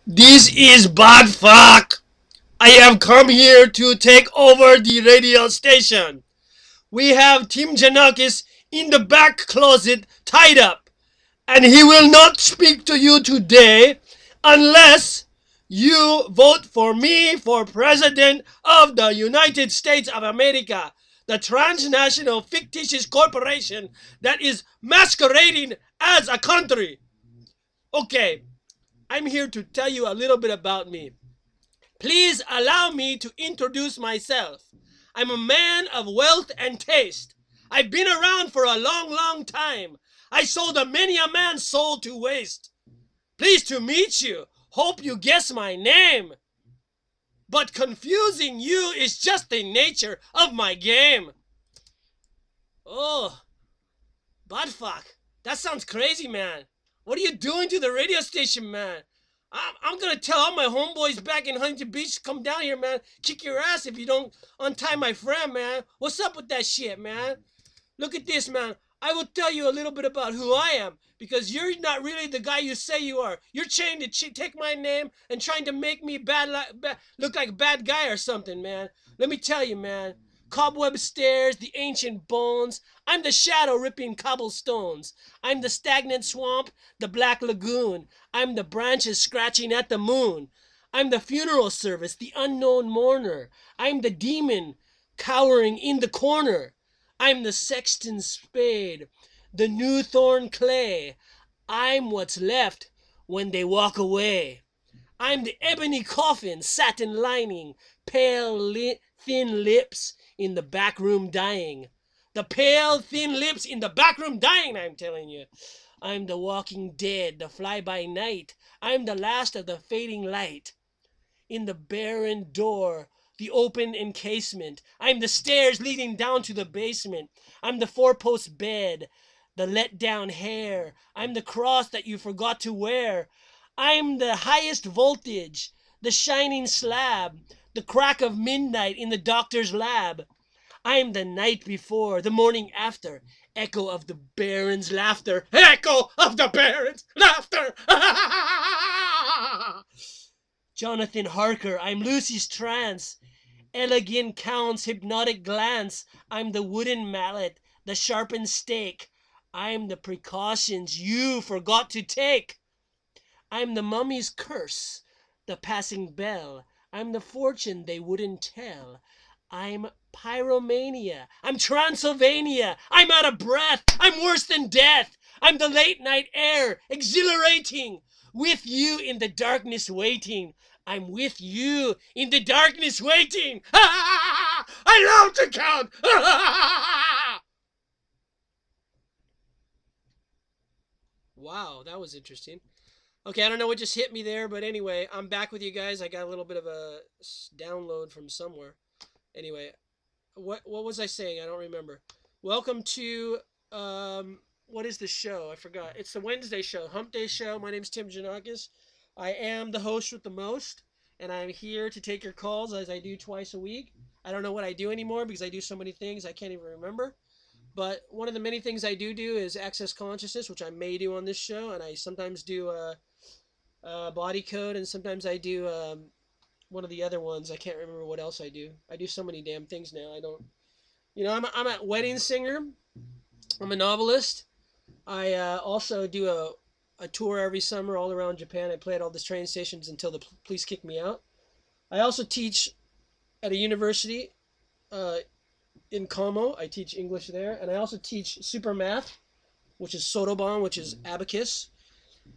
This is bad fuck. I have come here to take over the radio station. We have Tim Janakos in the back closet tied up, and he will not speak to you today unless you vote for me for President of the United States of America, the transnational fictitious corporation that is masquerading as a country. Okay, I'm here to tell you a little bit about me. Please allow me to introduce myself. I'm a man of wealth and taste. I've been around for a long, long time. I sold a many a man's soul to waste. Pleased to meet you. Hope you guess my name. But confusing you is just the nature of my game. Oh, butt fuck. That sounds crazy, man. What are you doing to the radio station, man? I'm gonna tell all my homeboys back in Huntington Beach to come down here, man. Kick your ass if you don't untie my friend, man. What's up with that shit, man? Look at this, man. I will tell you a little bit about who I am, because you're not really the guy you say you are. You're trying to take my name and trying to make me look like a bad guy or something, man. Let me tell you, man. Cobweb stairs, the ancient bones. I'm the shadow ripping cobblestones. I'm the stagnant swamp, the black lagoon. I'm the branches scratching at the moon. I'm the funeral service, the unknown mourner. I'm the demon cowering in the corner. I'm the sexton's spade, the new thorn clay. I'm what's left when they walk away. I'm the ebony coffin, satin lining, pale thin lips in the back room dying. The pale thin lips in the back room dying, I'm telling you. I'm the walking dead, the fly-by-night. I'm the last of the fading light. In the barren door, the open encasement. I'm the stairs leading down to the basement. I'm the four-post bed, the let-down hair. I'm the cross that you forgot to wear. I'm the highest voltage, the shining slab, the crack of midnight in the doctor's lab. I'm the night before, the morning after, echo of the Baron's laughter, echo of the Baron's laughter. Jonathan Harker, I'm Lucy's trance, elegant Count's hypnotic glance. I'm the wooden mallet, the sharpened stake. I'm the precautions you forgot to take. I'm the mummy's curse, the passing bell. I'm the fortune they wouldn't tell. I'm pyromania. I'm Transylvania. I'm out of breath. I'm worse than death. I'm the late night air, exhilarating. With you in the darkness waiting. I'm with you in the darkness waiting. I love to count. Wow, that was interesting. Okay, I don't know what just hit me there, but anyway, I'm back with you guys. I got a little bit of a download from somewhere. Anyway, what was I saying? I don't remember. Welcome to what is the show? I forgot. It's the Wednesday show, Hump Day show. My name's Tim Janakos. I am the host with the most, and I'm here to take your calls as I do twice a week. I don't know what I do anymore because I do so many things I can't even remember. But one of the many things I do is access consciousness, which I may do on this show, and I sometimes do body code, and sometimes I do one of the other ones. I can't remember what else I do. I do so many damn things now. I don't, I'm a wedding singer. I'm a novelist. I also do a tour every summer all around Japan. I play at all the train stations until the police kick me out. I also teach at a university in Como. I teach English there. And I also teach super math, which is Sotoban, which is abacus.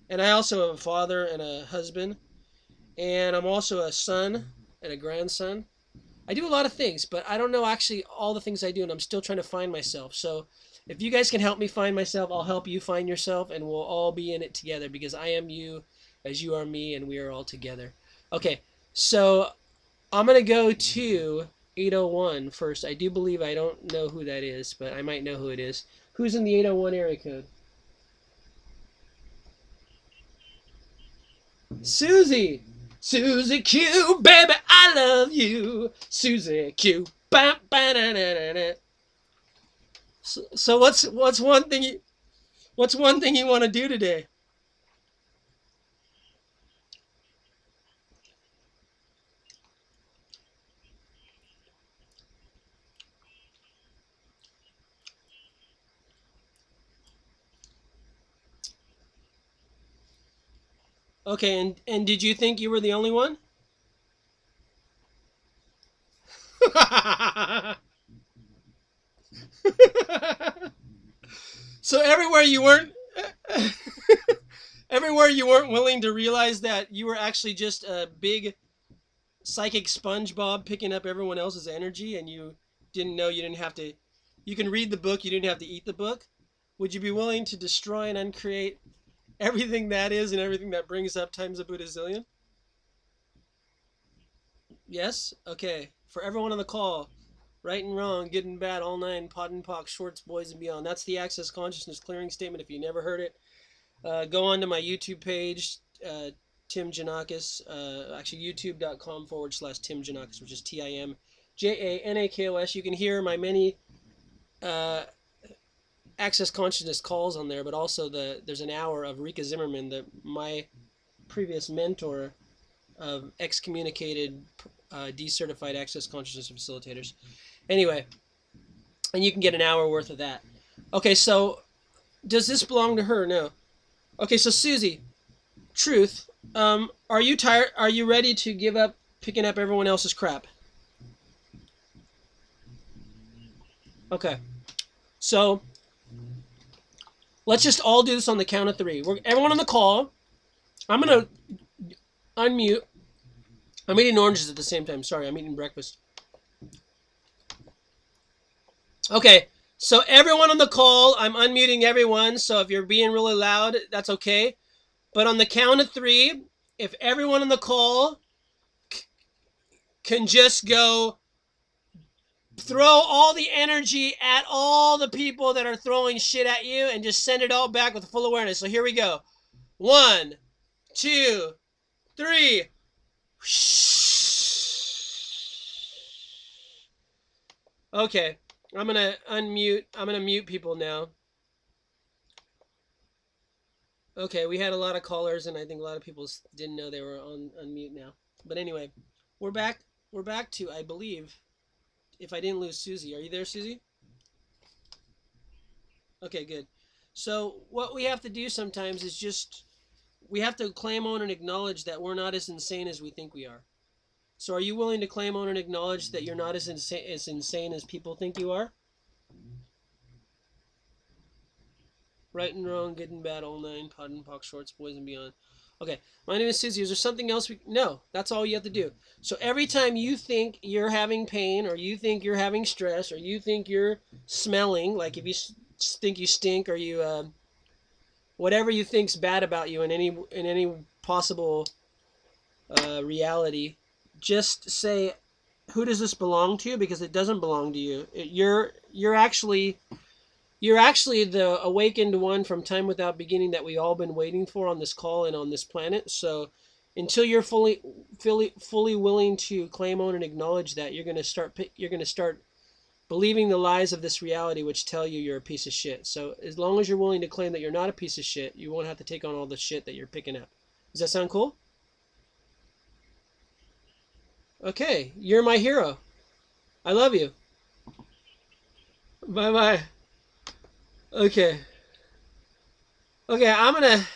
And I also am a father and a husband. And I'm also a son and a grandson. I do a lot of things, but I don't know actually all the things I do, and I'm still trying to find myself. So if you guys can help me find myself, I'll help you find yourself, and we'll all be in it together because I am you as you are me, and we are all together. Okay, so I'm going to go to 801 first. I do believe I don't know who that is, but I might know who it is. Who's in the 801 area code? Susie! Susie Q, baby, I love you. Susie Q. So what's one thing you want to do today? Okay, and did you think you were the only one? So everywhere you weren't everywhere you weren't willing to realize that you were actually just a big psychic SpongeBob picking up everyone else's energy, and you didn't know you didn't have to. You can read the book, you didn't have to eat the book. Would you be willing to destroy and uncreate everything that is and everything that brings up times a Buddhazillion? Yes? Okay. For everyone on the call, right and wrong, good and bad, all nine, pot and pox, shorts, boys, and beyond. That's the Access Consciousness Clearing Statement. If you never heard it, go on to my YouTube page, Tim Janakos, actually youtube.com/Tim Janakos, which is TIMJANAKOS. You can hear my many Access Consciousness calls on there, but also there's an hour of Rika Zimmerman, my previous mentor of excommunicated, decertified Access Consciousness facilitators. Anyway, and you can get an hour worth of that. Okay, so does this belong to her? No. Okay, so Susie, truth, are you tired? Are you ready to give up picking up everyone else's crap? Okay, so let's just all do this on the count of three. Everyone on the call, I'm gonna unmute. I'm eating oranges at the same time. Sorry, I'm eating breakfast. Okay, so everyone on the call, I'm unmuting everyone. So if you're being really loud, that's okay. But on the count of three, if everyone on the call can just go throw all the energy at all the people that are throwing shit at you and just send it all back with full awareness. So here we go. 1, 2, 3. Okay, I'm gonna unmute. I'm gonna mute people now. Okay, we had a lot of callers, and I think a lot of people didn't know they were on mute now. But anyway, we're back. We're back to, I believe, if I didn't lose Susie. Are you there, Susie? Okay, good. So what we have to do sometimes is just, we have to claim, own, and acknowledge that we're not as insane as we think we are. So are you willing to claim, own, and acknowledge that you're not as insane as people think you are? Right and wrong, good and bad, all nine, pot and pox, shorts, boys, and beyond. Okay, my name is Susie. Is there something else? No, that's all you have to do. So every time you think you're having pain, or you think you're having stress, or you think you're smelling, like if you think you stink, or you, whatever you think's bad about you in any possible reality, just say, who does this belong to? Because it doesn't belong to you. You're actually the awakened one from time without beginning that we all been waiting for on this call and on this planet. So until you're fully willing to claim, own, and acknowledge that, you're going to start believing the lies of this reality, which tell you you're a piece of shit. So as long as you're willing to claim that you're not a piece of shit, you won't have to take on all the shit that you're picking up. Does that sound cool? Okay, you're my hero. I love you. Bye-bye. Okay. Okay, I'm gonna...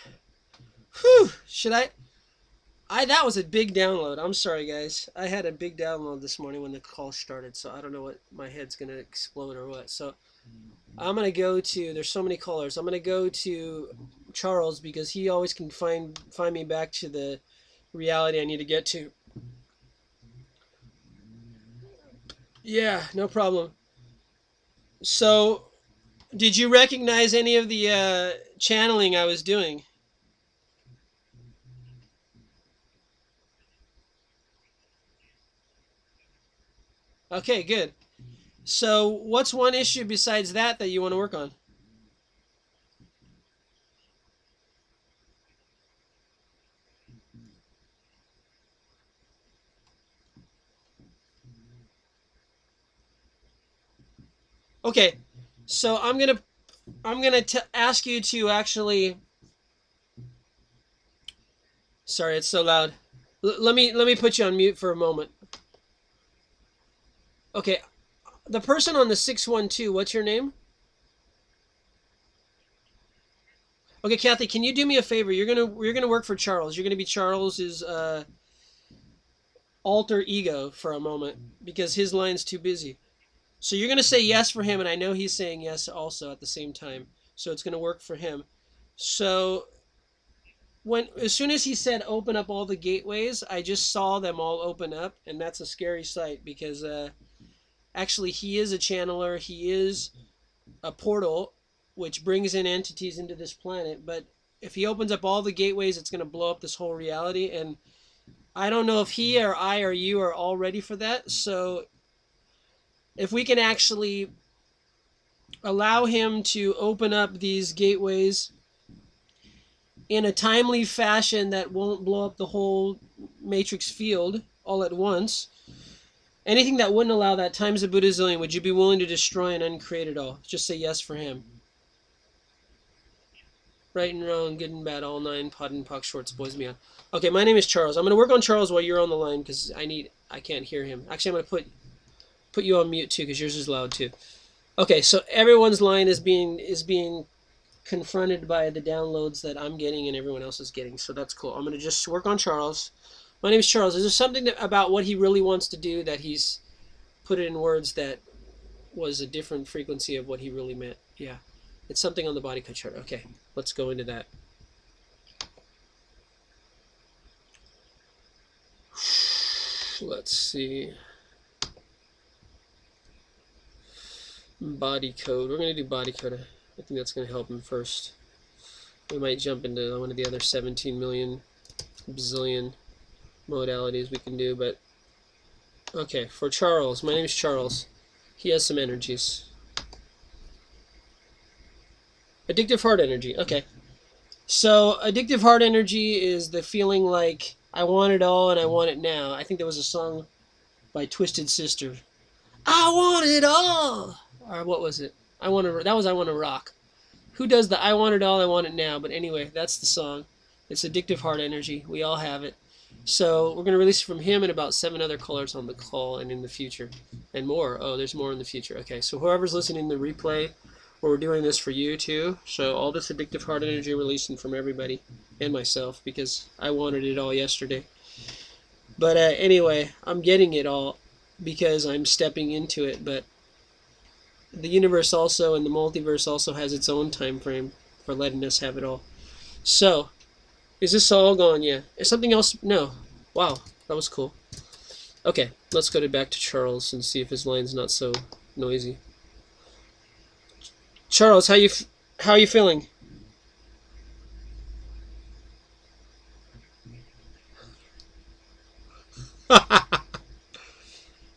Whew! Should I... That was a big download. I'm sorry, guys. I had a big download this morning when the call started, so I don't know what... My head's gonna explode or what. So, I'm gonna go to... There's so many callers. I'm gonna go to Charles, because he always can find me back to the reality I need to get to. Yeah, no problem. So... Did you recognize any of the channeling I was doing? Okay, good. So what's one issue besides that you want to work on? Okay, so I'm gonna ask you to actually... Sorry, it's so loud. Let me put you on mute for a moment. Okay, the person on the 612, what's your name? Okay, Kathy, can you do me a favor? You're gonna work for Charles. You're gonna be Charles's alter ego for a moment because his line's too busy. So you're gonna say yes for him, and I know he's saying yes also at the same time. So it's gonna work for him. So as soon as he said open up all the gateways, I just saw them all open up, and that's a scary sight because actually he is a channeler. He is a portal which brings in entities into this planet, but if he opens up all the gateways, it's going to blow up this whole reality, and I don't know if he or I or you are all ready for that. So if we can actually allow him to open up these gateways in a timely fashion that won't blow up the whole matrix field all at once, anything that wouldn't allow that times a Buddha-zillion, would you be willing to destroy and uncreate it all? Just say yes for him. Right and wrong, good and bad, all nine, pod and pock, shorts, boys, beyond. Okay, my name is Charles. I'm going to work on Charles while you're on the line because I can't hear him. Actually, I'm going to put you on mute too because yours is loud too. Okay, so everyone's line is being confronted by the downloads that I'm getting and everyone else is getting, so that's cool. I'm going to just work on Charles. My name is Charles. Is there something about what he really wants to do that he's put it in words that was a different frequency of what he really meant? Yeah. It's something on the body code chart. Okay, let's go into that. Let's see. Body code. We're going to do body code. I think that's going to help him first. We might jump into one of the other 17 million bazillion modalities we can do, but okay, for Charles. My name is Charles. He has some energies. Addictive heart energy. Okay. So, addictive heart energy is the feeling like I want it all and I want it now. I think there was a song by Twisted Sister. I want it all. Or what was it? I want to rock. Who does the I want it all, I want it now? But anyway, that's the song. It's addictive heart energy. We all have it. So, we're going to release it from him and about 7 other callers on the call and in the future. And more. Oh, there's more in the future. Okay, so whoever's listening to the replay, we're doing this for you too, so all this addictive heart energy releasing from everybody and myself because I wanted it all yesterday. But anyway, I'm getting it all because I'm stepping into it, but the universe also and the multiverse also has its own time frame for letting us have it all. So, is this all gone? Yeah. Is something else? No. Wow, that was cool. Okay, let's go back to Charles and see if his line's not so noisy. Charles, how are you feeling?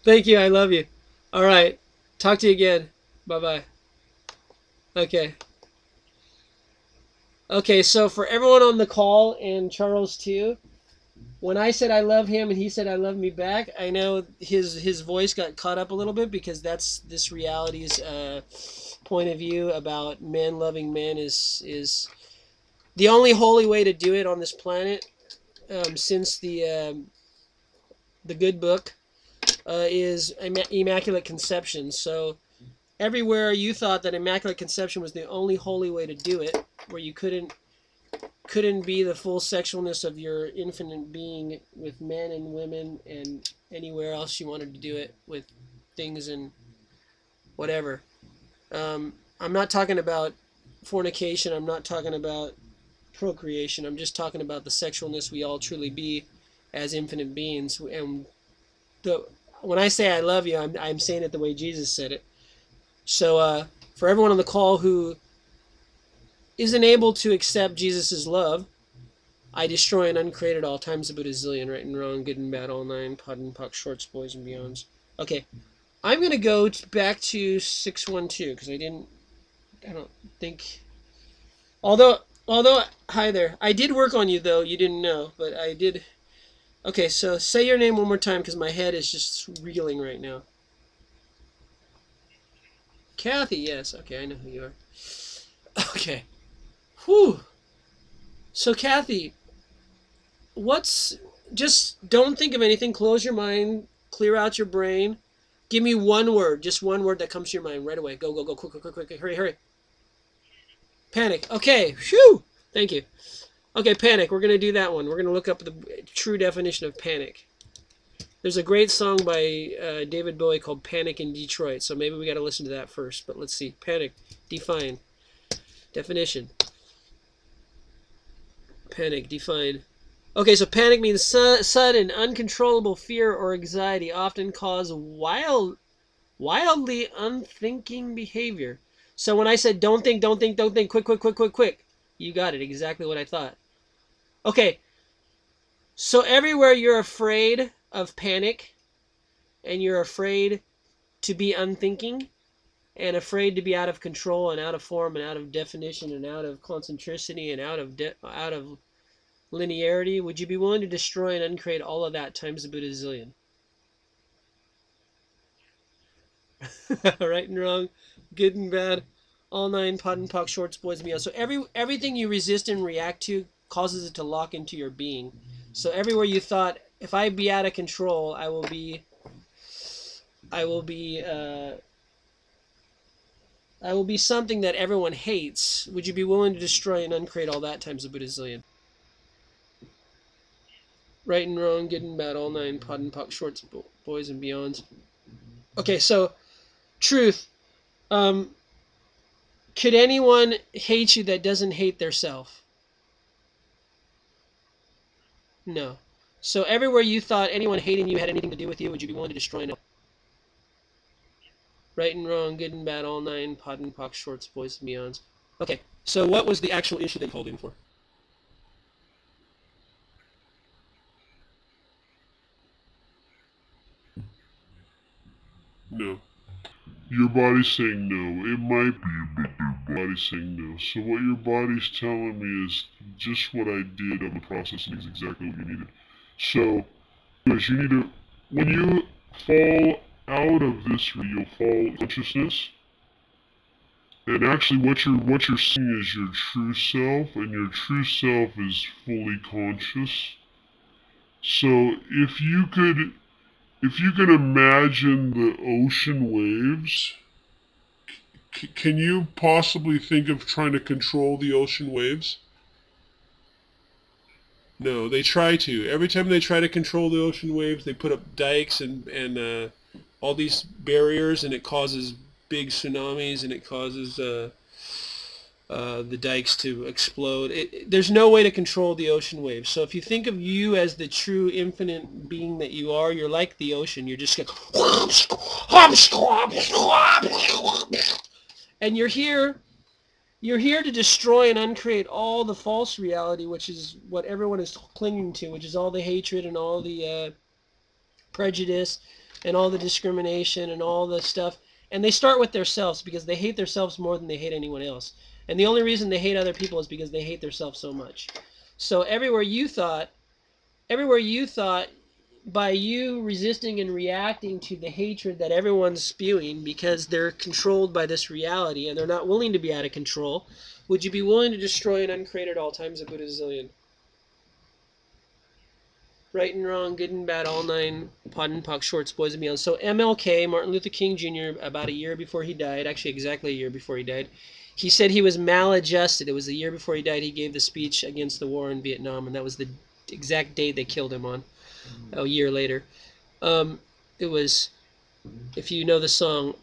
Thank you. I love you. All right. Talk to you again. Bye-bye. Okay. Okay, so for everyone on the call and Charles too, when I said I love him and he said I love me back, I know his voice got caught up a little bit because that's this reality's point of view about men loving men is the only holy way to do it on this planet since the good book is Immaculate Conception. So everywhere you thought that Immaculate Conception was the only holy way to do it, where you couldn't be the full sexualness of your infinite being with men and women and anywhere else you wanted to do it with things and whatever. I'm not talking about fornication. I'm not talking about procreation. I'm just talking about the sexualness we all truly be as infinite beings. And when I say I love you, I'm saying it the way Jesus said it. So for everyone on the call who isn't able to accept Jesus' love, I destroy and uncreate it all times the Buddha-zillion, right and wrong, good and bad, all nine, pod and pock, shorts, boys and beyonds. Okay, I'm going to go back to 612 because I don't think, although, hi there, I did work on you though, you didn't know, but I did. Okay, so say your name one more time because my head is just reeling right now. Kathy, yes, okay, I know who you are. Okay, whew. So Kathy, just don't think of anything, close your mind, clear out your brain, give me one word, just one word that comes to your mind right away. Go, quick, hurry. Panic. Okay, phew. Thank you. Okay, panic. We're going to do that one. We're going to look up the true definition of panic. There's a great song by David Bowie called Panic in Detroit, so maybe we got to listen to that first. But let's see. Panic. Define. Definition. Panic. Define. Okay, so panic means sudden, uncontrollable fear or anxiety, often cause wildly unthinking behavior. So when I said don't think, don't think, don't think, quick, quick, quick, quick, quick, you got it. Exactly what I thought. Okay, so everywhere you're afraid of panic, and you're afraid to be unthinking, and afraid to be out of control, and out of form, and out of definition, and out of concentricity, and out of linearity, would you be willing to destroy and uncreate all of that times a bazillion? Right and wrong, good and bad, all nine, pot and pock, shorts, boys and beyond. So everything you resist and react to causes it to lock into your being. So everywhere you thought, if I be out of control, I will be something that everyone hates. Would you be willing to destroy and uncreate all that times a bazillion? Right and wrong, good and bad, all nine, pot and pock, shorts, boys and beyonds. Okay, so truth. Could anyone hate you that doesn't hate their self? No. So everywhere you thought anyone hating you had anything to do with you, would you be willing to destroy it? Right and wrong, good and bad, all nine, pot and pock, shorts, boys and beyonds. Okay, so what was the actual issue they called in for? No. Your body's saying no. It might be, but your body's saying no. So what your body's telling me is just what I did on the processing is exactly what you needed. So, anyways, you need to, when you fall out of this, you'll fall in consciousness. And actually what you're seeing is your true self, and your true self is fully conscious. So if you can imagine the ocean waves, can you possibly think of trying to control the ocean waves? No, they try to. Every time they try to control the ocean waves, they put up dikes and all these barriers, and it causes big tsunamis, and it causes the dikes to explode. There's no way to control the ocean waves. So if you think of you as the true infinite being that you are, you're like the ocean. You're just going, and you're here to destroy and uncreate all the false reality, which is what everyone is clinging to, which is all the hatred and all the prejudice and all the discrimination and all the stuff. And they start with themselves because they hate themselves more than they hate anyone else. And the only reason they hate other people is because they hate themselves so much. So everywhere you thought, by you resisting and reacting to the hatred that everyone's spewing because they're controlled by this reality and they're not willing to be out of control, would you be willing to destroy and uncreate at all times a bazillion? Right and wrong, good and bad, all nine, pot and pock, shorts, boys and beyond. So MLK, Martin Luther King Jr., about a year before he died, actually exactly a year before he died, he said he was maladjusted. It was the year before he died. He gave the speech against the war in Vietnam, and that was the exact date they killed him on, a year later. It was, if you know the song,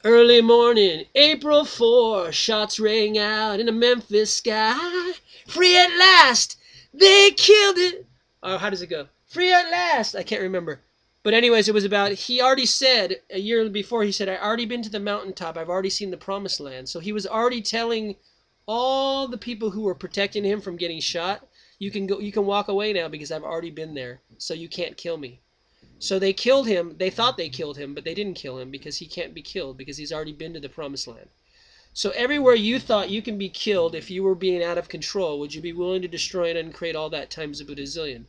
early morning, April 4, shots rang out in the Memphis sky. Free at last, they killed it. Oh, how does it go? Free at last. I can't remember. But anyways, it was about, he already said, a year before, he said, I already been to the mountaintop. I've already seen the promised land. So he was already telling all the people who were protecting him from getting shot, you can walk away now because I've already been there. So you can't kill me. So they killed him. They thought they killed him, but they didn't kill him because he can't be killed because he's already been to the promised land. So everywhere you thought you can be killed if you were being out of control, would you be willing to destroy and uncreate all that times a bazillion?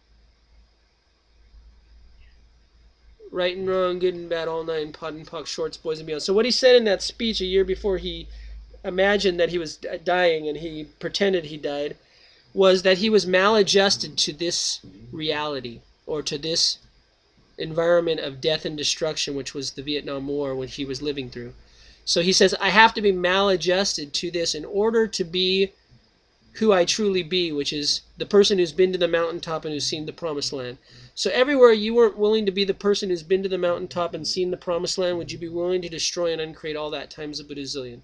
Right and wrong, good and bad, all nine, pot and pock, shorts, boys and beyond. So what he said in that speech a year before he imagined that he was dying and he pretended he died was that he was maladjusted to this reality or to this environment of death and destruction, which was the Vietnam War, when he was living through. So he says, I have to be maladjusted to this in order to be who I truly be, which is the person who's been to the mountaintop and who's seen the promised land. So everywhere you weren't willing to be the person who's been to the mountaintop and seen the promised land, would you be willing to destroy and uncreate all that times a bazillion?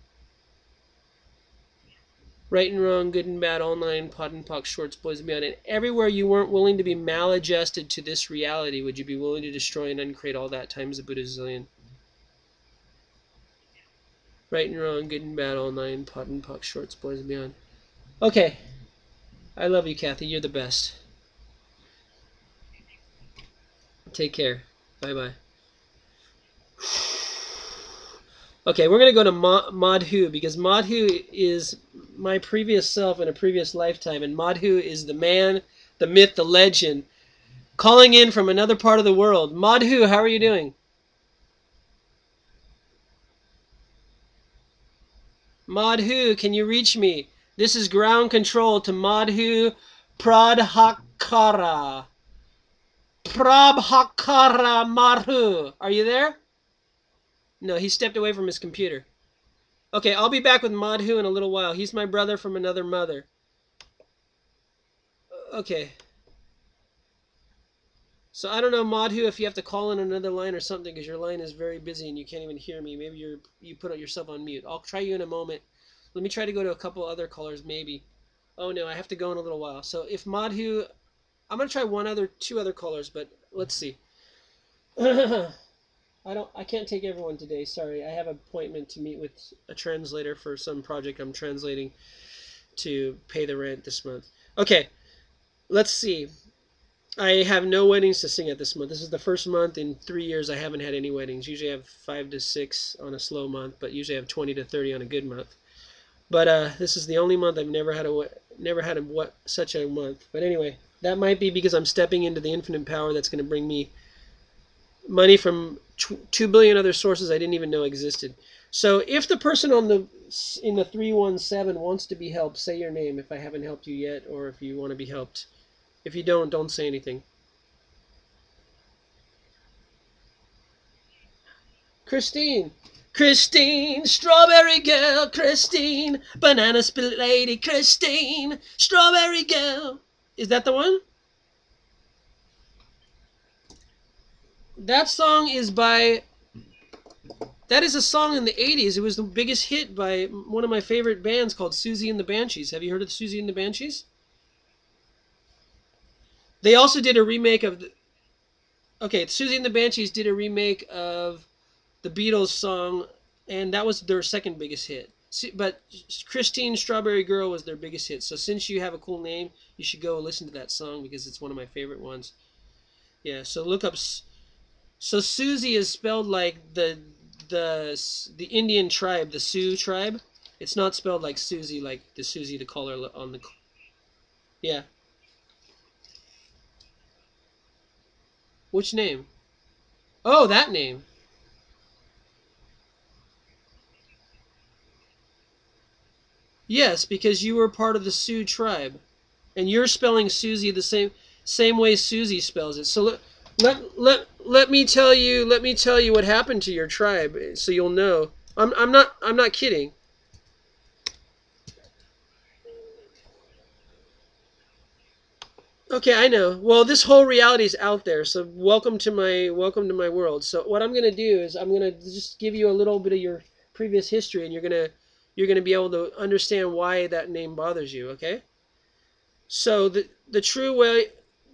Right and wrong, good and bad, all nine, pot and pox, shorts, boys and beyond. And everywhere you weren't willing to be maladjusted to this reality, would you be willing to destroy and uncreate all that times a bazillion? Right and wrong, good and bad, all nine, pot and pox, shorts, boys and beyond. Okay. I love you, Kathy. You're the best. Take care. Bye-bye. Okay, we're going to go to Madhu, because Madhu is my previous self in a previous lifetime, and Madhu is the man, the myth, the legend, calling in from another part of the world. Madhu, how are you doing? Madhu, can you reach me? This is ground control to Madhu Pradhakara. Prabhakara Madhu. Are you there? No, he stepped away from his computer. Okay, I'll be back with Madhu in a little while. He's my brother from another mother. Okay. So I don't know, Madhu, if you have to call in another line or something, because your line is very busy and you can't even hear me. Maybe you put yourself on mute. I'll try you in a moment. Let me try to go to a couple other callers, maybe. Oh no, I have to go in a little while. So if Madhu, I'm gonna try two other callers, but let's see. I can't take everyone today. Sorry, I have an appointment to meet with a translator for some project I'm translating to pay the rent this month. Okay, let's see. I have no weddings to sing at this month. This is the first month in 3 years I haven't had any weddings. Usually I have 5 to 6 on a slow month, but usually I have 20 to 30 on a good month. But this is the only month I've never had such a month. But anyway, that might be because I'm stepping into the infinite power that's going to bring me money from 2 billion other sources I didn't even know existed. So if the person in the 317 wants to be helped, say your name if I haven't helped you yet, or if you want to be helped. If you don't say anything. Christine. Christine, strawberry girl, Christine, banana split lady, Christine, strawberry girl. Is that the one? That song is by... That is a song in the 80s. It was the biggest hit by one of my favorite bands called Susie and the Banshees. Have you heard of Susie and the Banshees? They also did a remake of... Okay, Susie and the Banshees did a remake of the Beatles song, and that was their second biggest hit. But Christine Strawberry Girl was their biggest hit. So since you have a cool name, you should go listen to that song because it's one of my favorite ones. Yeah, so look up... So Susie is spelled like the Indian tribe, the Sioux tribe. It's not spelled like Susie, like the Susie the caller on the... Yeah. Which name? Oh, that name. Yes, because you were part of the Sioux tribe, and you're spelling Susie the same way Susie spells it. So let me tell you what happened to your tribe, so you'll know. I'm not kidding. Okay, I know. Well, this whole reality is out there, so welcome to my world. So what I'm gonna do is I'm gonna just give you a little bit of your previous history, and you're gonna be able to understand why that name bothers you. Okay. So the true way,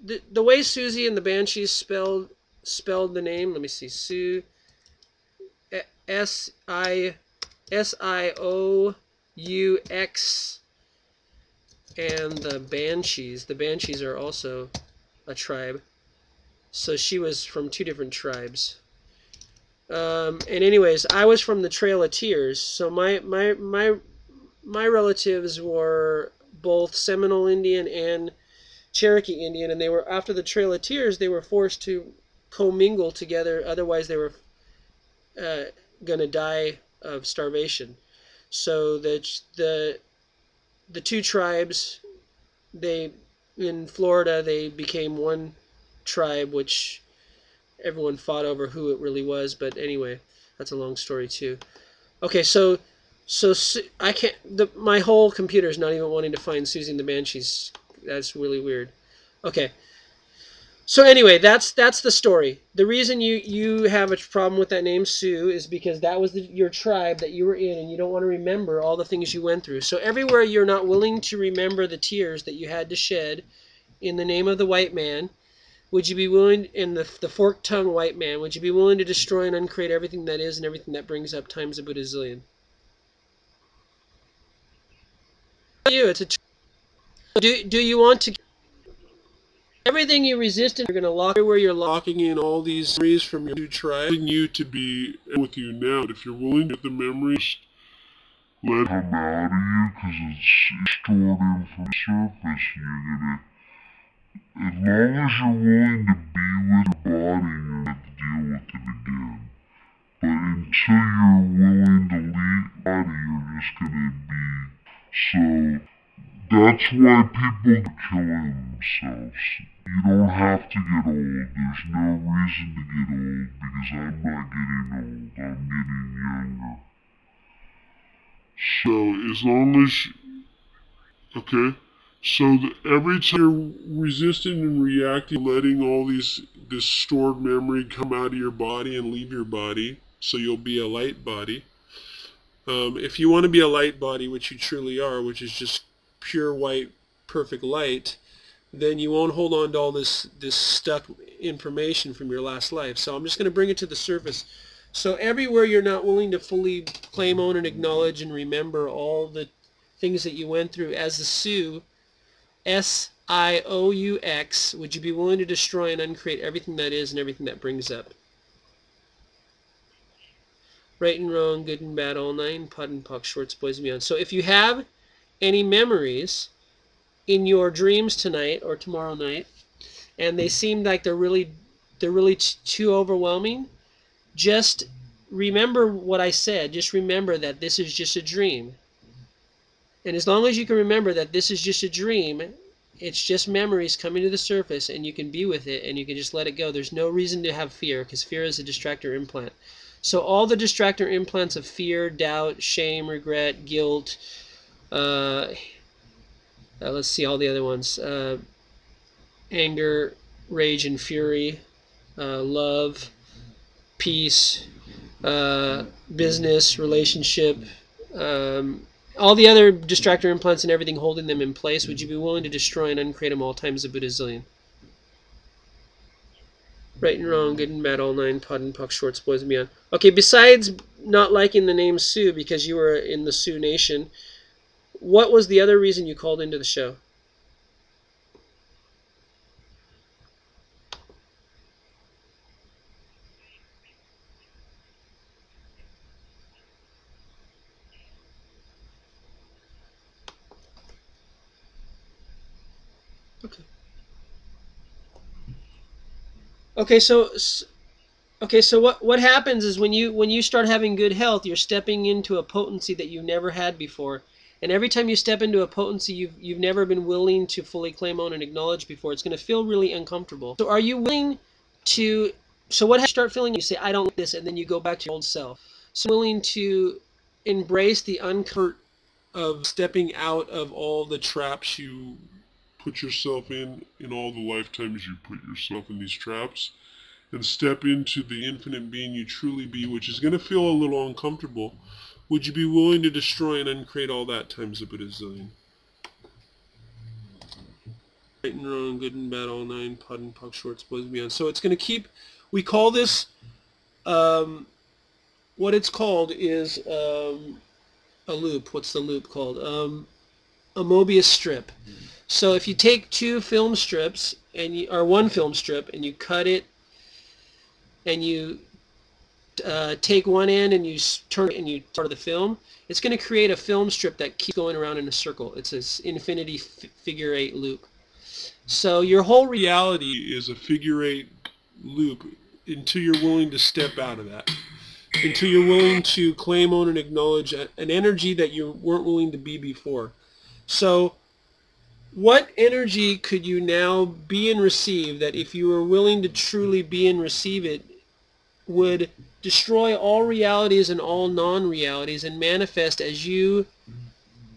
the way Susie and the Banshees spelled the name. Let me see. Sioux, and the Banshees. The Banshees are also a tribe. So she was from 2 different tribes. And anyways, I was from the Trail of Tears. So my relatives were both Seminole Indian and Cherokee Indian, and they were, after the Trail of Tears, they were forced to commingle together. Otherwise, they were gonna die of starvation. So the 2 tribes, in Florida, they became one tribe, which everyone fought over who it really was. But anyway, that's a long story too. Okay, so So I can't. My whole computer is not even wanting to find Susie and the Banshees. That's really weird. Okay. So anyway, that's the story. The reason you have a problem with that name Sue is because that was your tribe that you were in, and you don't want to remember all the things you went through. So everywhere you're not willing to remember the tears that you had to shed in the name of the white man, would you be willing, in the forked tongue white man, would you be willing to destroy and uncreate everything that is and everything that brings up times a Buddhazillion? You, it's a. Do you want to? Everything you resisted, you're going to lock where you're locking in all these memories from your two tribes. You to be with you now. But if you're willing to get the memories, let them out of you because it's stored in from the surface. You're gonna, as long as you're willing to be with your body, you're gonna have to deal with it again. But until you're willing to leave the body, you're just gonna be. So that's why people are killing themselves. You don't have to get old. There's no reason to get old because I'm not getting old. I'm getting younger. So as long as, okay, so every time you're resisting and reacting, letting all this stored memory come out of your body and leave your body, so you'll be a light body. If you want to be a light body, which you truly are, which is just pure white, perfect light, then you won't hold on to all this stuck information from your last life. So I'm just going to bring it to the surface. So everywhere you're not willing to fully claim, own, and acknowledge and remember all the things that you went through as the Sioux, S-I-O-U-X, would you be willing to destroy and uncreate everything that is and everything that brings up? Right and wrong, good and bad, all nine, POD and POC, shorts, boys and beyond. So if you have any memories in your dreams tonight or tomorrow night, and they seem like they're really too overwhelming, just remember what I said. Just remember that this is just a dream. And as long as you can remember that this is just a dream, it's just memories coming to the surface, and you can be with it, and you can just let it go. There's no reason to have fear, because fear is a distractor implant. So all the distractor implants of fear, doubt, shame, regret, guilt, let's see all the other ones. Anger, rage and fury, love, peace, business, relationship, all the other distractor implants and everything holding them in place, would you be willing to destroy and uncreate them all times a Buddhazillion? Right and wrong, good and bad, all nine, POD and POC, shorts, boys and beyond. Okay, besides not liking the name Sioux because you were in the Sioux Nation, what was the other reason you called into the show? Okay, so what happens is when you start having good health, you're stepping into a potency that you've never had before. And every time you step into a potency you've never been willing to fully claim, own, and acknowledge before, it's going to feel really uncomfortable. So are you willing to, so what happens, you start feeling, you say, I don't like this, and then you go back to your old self. So willing to embrace the uncomfort of stepping out of all the traps you put yourself in all the lifetimes you put yourself in these traps, and step into the infinite being you truly be, which is going to feel a little uncomfortable. Would you be willing to destroy and uncreate all that times a Buddhazillion? Right and wrong, good and bad, all nine, POD and POC, shorts, boys and beyond. So it's going to keep, we call this, what it's called is a loop. What's the loop called? A Mobius strip. So if you take two film strips, or one film strip, and you cut it, and you take one end and you turn it and you start the film, it's going to create a film strip that keeps going around in a circle. It's this infinity figure eight loop. So your whole reality is a figure eight loop until you're willing to step out of that. Until you're willing to claim, own, and acknowledge an energy that you weren't willing to be before. So what energy could you now be and receive that if you were willing to truly be and receive it, would destroy all realities and all non-realities and manifest as you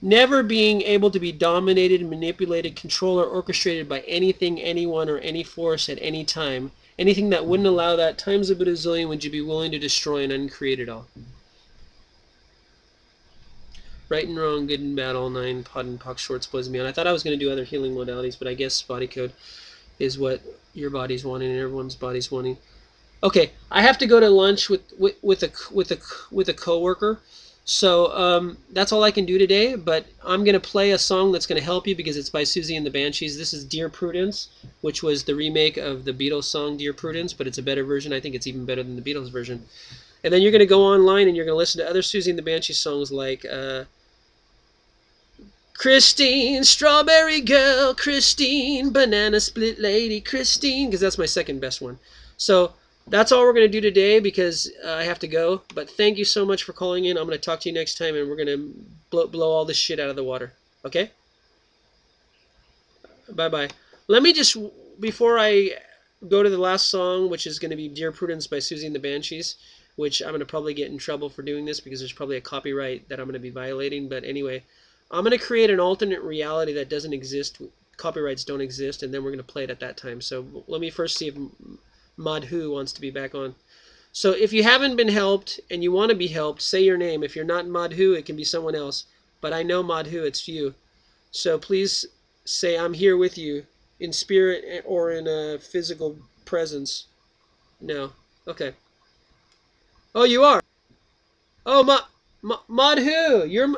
never being able to be dominated, manipulated, controlled, or orchestrated by anything, anyone, or any force at any time. Anything that wouldn't allow that times a bazillion would you be willing to destroy and uncreate it all. Right and wrong, good and bad, all nine, POD and POC, shorts, boys and beyond. I thought I was going to do other healing modalities, but I guess body code is what your body's wanting and everyone's body's wanting. Okay, I have to go to lunch with a coworker, so that's all I can do today. But I'm gonna play a song that's gonna help you because it's by Susie and the Banshees. This is Dear Prudence, which was the remake of the Beatles song Dear Prudence, but it's a better version. I think it's even better than the Beatles version. And then you're gonna go online and you're gonna listen to other Susie and the Banshees songs like Christine, Strawberry Girl, Christine, Banana Split Lady, Christine, because that's my second best one. So that's all we're going to do today because I have to go. But thank you so much for calling in. I'm going to talk to you next time, and we're going to blow all this shit out of the water. Okay? Bye-bye. Let me just, before I go to the last song, which is going to be Dear Prudence by Susie and the Banshees, which I'm going to probably get in trouble for doing this because there's probably a copyright that I'm going to be violating. But anyway, I'm going to create an alternate reality that doesn't exist. Copyrights don't exist, and then we're going to play it at that time. So let me first see if Madhu wants to be back on. So if you haven't been helped and you want to be helped, say your name. If you're not Madhu, it can be someone else. But I know Madhu, it's you. So please say I'm here with you in spirit or in a physical presence. No. Okay. Oh, you are. Oh, Madhu, you're